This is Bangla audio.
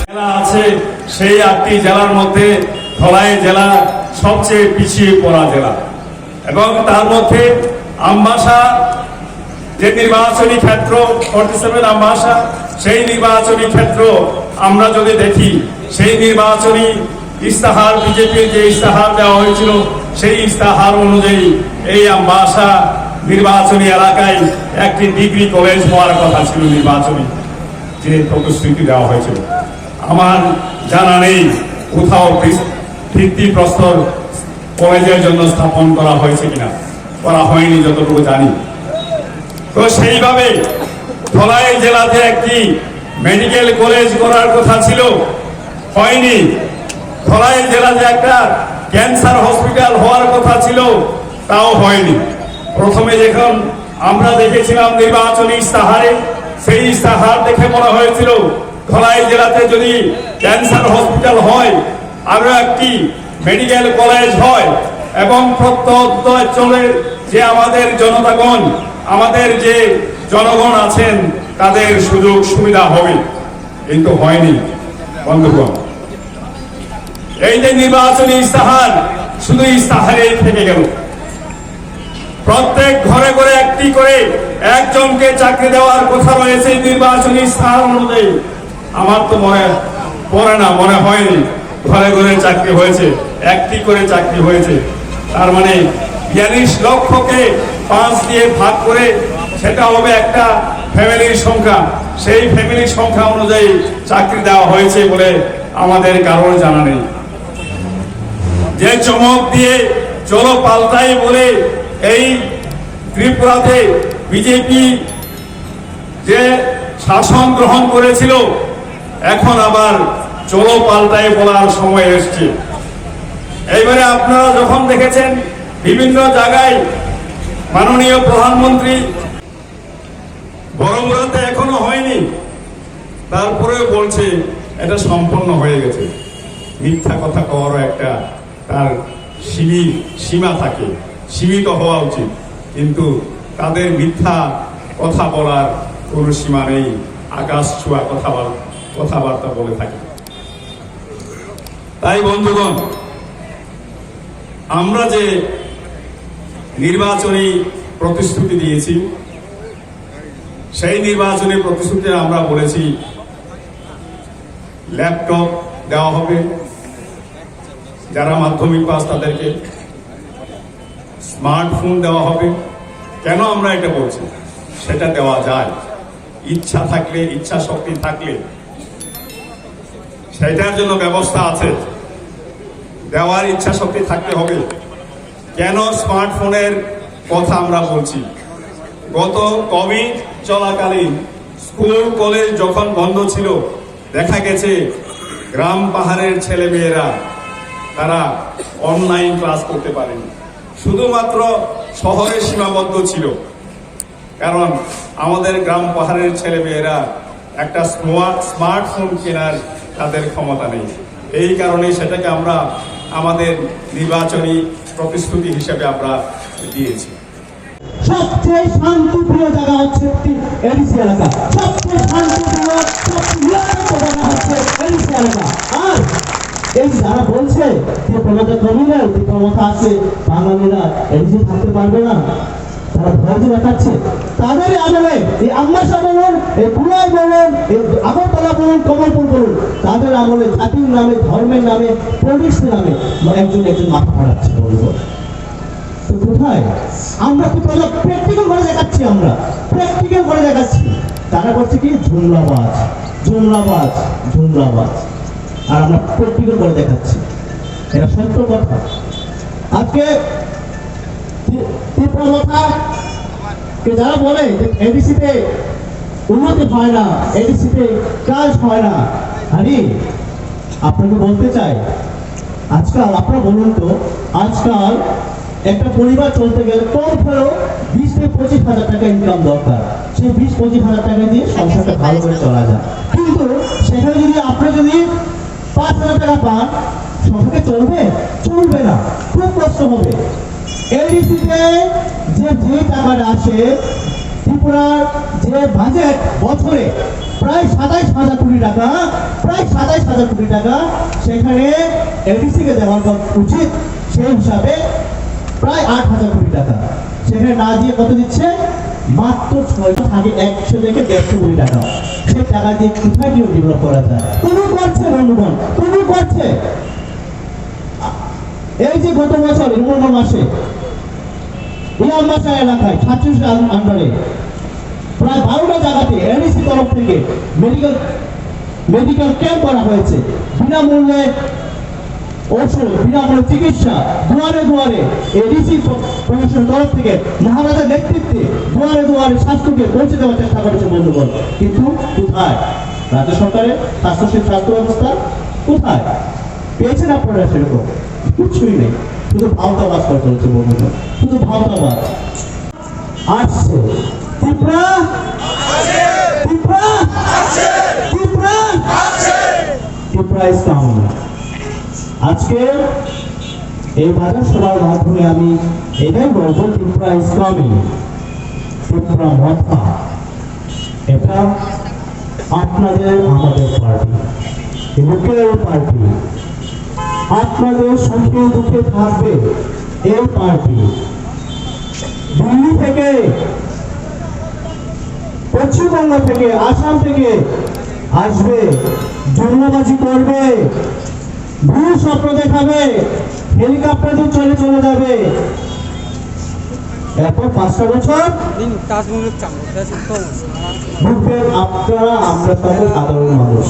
জেলা আছে, সেই 8টি জেলার মধ্যে ধলাই জেলা সবচেয়ে পিছিয়ে পড়া জেলা এবং তার মধ্যে আমবাসা যে নির্বাচনী ক্ষেত্র 47 আমবাসা, সেই নির্বাচনী ক্ষেত্র আমরা যদি দেখি, সেই নির্বাচনী ইস্তাহার বিজেপির যে ইস্তাহার দেওয়া হয়েছিল, সেই ইস্তাহার অনুযায়ী এই আমবাসা নির্বাচনী এলাকায় একটি ডিগ্রি কলেজ হওয়ার কথা ছিল। নির্বাচনী যে প্রতিশ্রুতি দেওয়া হয়েছিল, আমার জানা নেই কোথাও ভিত্তিপ্রস্তর কলেজের জন্য স্থাপন করা হয়েছে কিনা, করা হয়নি যতটুকু জানি। তো সেইভাবে ধলাই জেলাতে একটি মেডিকেল কলেজ করার কথা ছিল, হয়নি। ধলাই জেলাতে একটা ক্যান্সার হসপিটাল হওয়ার কথা ছিল, তাও হয়নি। প্রথমে যখন আমরা দেখেছিলাম নির্বাচনী ইস্তাহারে, সেই ইস্তাহার দেখে মনে হয়েছিল ধলাই জেলাতে যদি ক্যান্সার হসপিটাল হয়, আরো একটি মেডিকেল কলেজ হয় এবং প্রত্যন্ত অঞ্চলের যে আমাদের জনতাগণ, আমাদের যে জনগণ আছেন, তাদের সুযোগ সুবিধা হবে, কিন্তু হয়নি। বন্ধুগণ, এই যে নির্বাচনী ইস্তাহার শুধু ইস্তাহারেই থেকে গেল। প্রত্যেক ঘরে ঘরে একটি করে একজনকে চাকরি দেওয়ার কথা রয়েছে নির্বাচনী ইস্তাহার অনুযায়ী। আমার তো মনে পড়ে না, মনে হয়নি ঘরে ঘরে চাকরি হয়েছে, একটি করে চাকরি হয়েছে। তার মানে 42 লক্ষকে 5 দিয়ে ভাগ করে সেটা হবে একটা ফ্যামিলির সংখ্যা, সেই ফ্যামিলির সংখ্যা অনুযায়ী চাকরি দেওয়া হয়েছে বলে আমাদের কারোর জানা নেই। যে চমক দিয়ে চলো পাল্টাই বলে এই ত্রিপুরাতে বিজেপি যে শাসন গ্রহণ করেছিল, এখন আবার চলো পাল্টাই বলার সময় এসছে। এইবারে আপনারা যখন দেখেছেন বিভিন্ন জায়গায় মাননীয় প্রধানমন্ত্রী, বরমুরাতে এখনো হয়নি, তারপরে বলছে এটা সম্পন্ন হয়ে গেছে। মিথ্যা কথা কওয়ারও একটা তার সীমা থাকে, সীমিত হওয়া উচিত, কিন্তু তাদের মিথ্যা কথা বলার কোনো সীমা নেই। আকাশ ছোঁয়া কথাবার্তা বলে থাকে। তাই বন্ধুগণ, আমরা যে নির্বাচনী প্রতিশ্রুতি দিয়েছি, সেই নির্বাচনী প্রতিশ্রুতিতে আমরা বলেছি ল্যাপটপ দেওয়া হবে যারা মাধ্যমিক পাস তাদেরকে, স্মার্টফোন দেওয়া হবে। কেন আমরা এটা বলছি? সেটা দেওয়া যায়, ইচ্ছা থাকলে, ইচ্ছা শক্তি থাকলে সেটার জন্য ব্যবস্থা আছে। দেওয়ার ইচ্ছা শক্তি থাকতে হবে। কেন স্মার্টফোনের কথা আমরা বলছি? গত কোভিড চলাকালীন স্কুল কলেজ যখন বন্ধ ছিল, দেখা গেছে গ্রাম পাহাড়ের ছেলে মেয়েরা তারা অনলাইন ক্লাস করতে পারেনি, শুধুমাত্র শহরে সীমাবদ্ধ ছিল। কারণ আমাদের গ্রাম পাহাড়ের ছেলে মেয়েরা একটা স্মার্টফোন কেনার তাদের ক্ষমতা নেই। এই কারণে সেটাকে আমরা আমাদের নির্বাচনী প্রতিশ্রুতি হিসেবে আমরা দিয়েছি। সবচেয়ে শান্তিপ্রিয় জায়গা হচ্ছে এডিসি এলাকা, সবচেয়ে শান্তিপ্রিয়, সবচেয়ে জায়গা হচ্ছে এডিসি এলাকা। আর এই যারা বলছে যে প্রমতা কমিলে ক্ষমতা আছে, বাঙালিরা এডিসি থাকতে পারবে না, তারা ভয় দেখাচ্ছে। তাদের আমলে এই আমবাসা বলুন, এই কুলাই বলুন, এই আগরতলা বলুন, কমলপুর বলুন, তাদের আমলে জাতির নামে, ধর্মের নামে, পলিটিক্সের নামে একজন মাথা ফাটাচ্ছে। বলবো তো কোথায়? আমরা কি প্র্যাকটিক্যাল করে দেখাচ্ছি, আমরা প্র্যাকটিক্যাল করে দেখাচ্ছি। তারা করছে কি জুমলাবাজ, জুমলাবাজ, জুমলাবাজ, আর আমরা প্র্যাকটিক্যাল করে দেখাচ্ছি। এটা সত্য কথা। আজকে যারা বলে যে এডিসিতে উন্নতি হয় না, এডিসিতে কাজ হয় না, আরে আপনাকে বলতে চাই, আজকাল আপনারা বলুন তো, আজকাল একটা পরিবার চলতে গেলে কম হলেও 20 থেকে 25 হাজার টাকা ইনকাম দরকার। সেই 20-25 হাজার টাকা দিয়ে সংসারটা ভালো করে চলা যায়। কিন্তু সেখানে যদি আপনি যদি 5 হাজার টাকা পান, সংসারকে চলবে? চলবে না, খুব কষ্ট হবে। এডিসিতে যে টাকাটা আসে, ত্রিপুরার যে বাজেট বছরে প্রায় 27,000 কোটি টাকা, প্রায় 27,000 কোটি টাকা সেখানে এডিসিকে দেওয়া উচিত, সেই হিসাবে প্রায় 8,000 কোটি টাকা সেখানে না দিয়ে কত দিচ্ছে? মাত্র 6 থাকে 100 থেকে 150 কোটি টাকা। সেই টাকা দিয়ে কোথায় কি ডেভেলপ করা যায়? তুমি করছে বন্ধুগণ, তুমি করছে। এই যে গত বছর নভেম্বর মাসে ইয়ামাশা এলাকায় 36 আন্ডারে প্রায় 12টা জায়গাতে এডিসি তরফ থেকে মেডিকেল ক্যাম্প করা হয়েছে। বিনামূল্যে ওষুধ, বিনামূল্যে চিকিৎসা, দুয়ারে দুয়ারে এডিসি প্রশাসনের তরফ থেকে মহারাজার নেতৃত্বে দুয়ারে দুয়ারে স্বাস্থ্যকে পৌঁছে দেওয়ার চেষ্টা করেছে বন্ধুগণ। কিন্তু কোথায় রাজ্য সরকারের স্বাস্থ্য ব্যবস্থা? কোথায় পেয়েছেন আপনারা? সেরকম কিছুই নেই, শুধু ভাওতাবাজ করে চলছে বন্ধুগণ, শুধু ভাওতাবাজ। আসছে ত্রিপুরা, ত্রিপুরা, ত্রিপুরা, ত্রিপুরা ইজ কামিং। আজকে এই বাজার সভার মাধ্যমে আমি এটাই বলবো, ত্রিপুরা ইজ কামিং। ত্রিপুরা মথা, এটা আপনাদের আমাদের পার্টি, লোকের পার্টি, আপনাদের সুখে দুঃখে থাকবে এই পার্টি। দিল্লি থেকে, পশ্চিমবঙ্গ থেকে, আসাম থেকে আসবে, জন্মবাজি করবে, ভূ স্বপ্ন দেখাবে, হেলিকপ্টার দিয়ে চলে চলে যাবে। এরপর 5টা বছর ভুগবেন আপনারা, আমরা তাদের সাধারণ মানুষ।